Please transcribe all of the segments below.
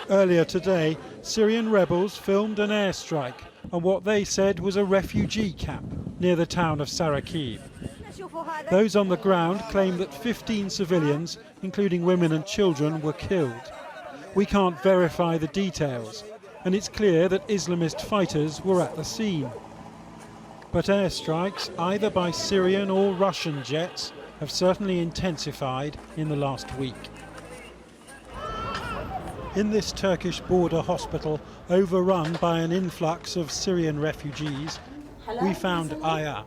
Earlier today, Syrian rebels filmed an airstrike on what they said was a refugee camp near the town of Sarakib. Those on the ground claim that 15 civilians, including women and children, were killed. We can't verify the details, and it's clear that Islamist fighters were at the scene. But airstrikes, either by Syrian or Russian jets, have certainly intensified in the last week. In this Turkish border hospital, overrun by an influx of Syrian refugees, we found Aya.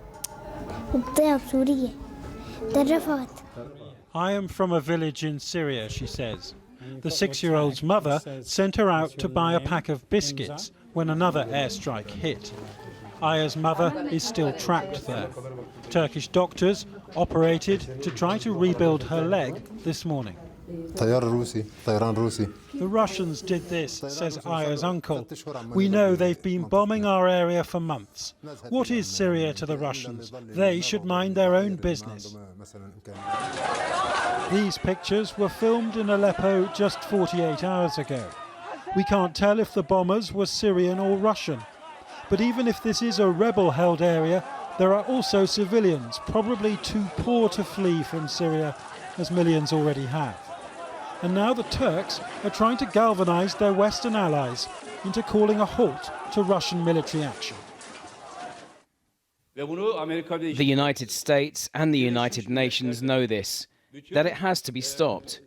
I am from a village in Syria, she says. The 6-year-old's mother sent her out to buy a pack of biscuits when another airstrike hit. Aya's mother is still trapped there. Turkish doctors operated to try to rebuild her leg this morning. The Russians did this, says Aya's uncle. We know they've been bombing our area for months. What is Syria to the Russians? They should mind their own business. These pictures were filmed in Aleppo just 48 hours ago. We can't tell if the bombers were Syrian or Russian. But even if this is a rebel-held area, there are also civilians, probably too poor to flee from Syria, as millions already have. And now the Turks are trying to galvanise their Western allies into calling a halt to Russian military action. The United States and the United Nations know this, that it has to be stopped.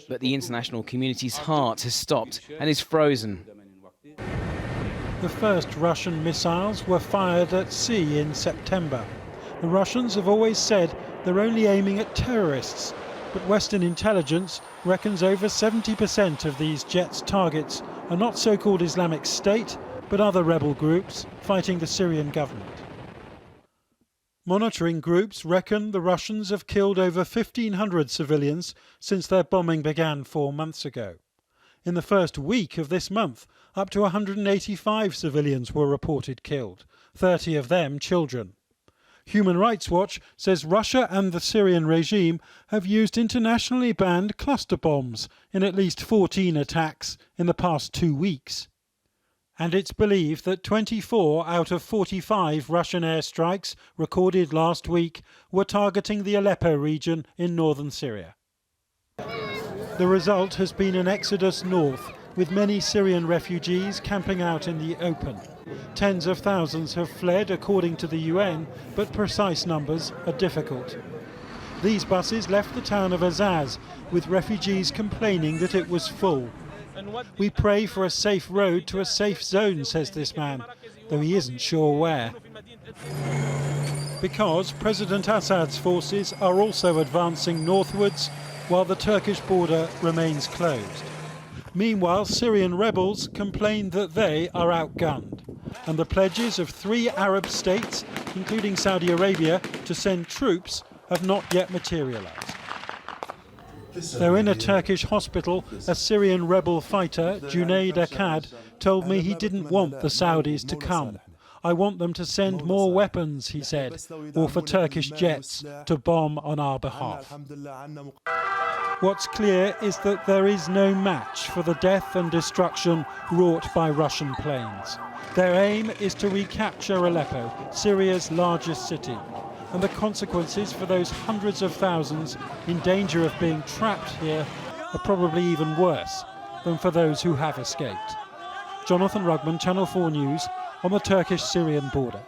But the international community's heart has stopped and is frozen. The first Russian missiles were fired at sea in September. The Russians have always said they're only aiming at terrorists, but Western intelligence reckons over 70% of these jets' targets are not so-called Islamic State, but other rebel groups fighting the Syrian government. Monitoring groups reckon the Russians have killed over 1,500 civilians since their bombing began 4 months ago. In the first week of this month, up to 185 civilians were reported killed, 30 of them children. Human Rights Watch says Russia and the Syrian regime have used internationally banned cluster bombs in at least 14 attacks in the past 2 weeks. And it's believed that 24 out of 45 Russian airstrikes recorded last week were targeting the Aleppo region in northern Syria. The result has been an exodus north, with many Syrian refugees camping out in the open. Tens of thousands have fled according to the UN, but precise numbers are difficult. These buses left the town of Azaz, with refugees complaining that it was full. We pray for a safe road to a safe zone, says this man, though he isn't sure where. Because President Assad's forces are also advancing northwards, while the Turkish border remains closed. Meanwhile, Syrian rebels complain that they are outgunned, and the pledges of 3 Arab states, including Saudi Arabia, to send troops have not yet materialised. Though in a Turkish hospital, a Syrian rebel fighter, Junaid Akkad, told me he didn't want the Saudis to come. I want them to send more weapons, he said, or for Turkish jets to bomb on our behalf. What's clear is that there is no match for the death and destruction wrought by Russian planes. Their aim is to recapture Aleppo, Syria's largest city, and the consequences for those hundreds of thousands in danger of being trapped here are probably even worse than for those who have escaped. Jonathan Rugman, Channel 4 News, on the Turkish-Syrian border.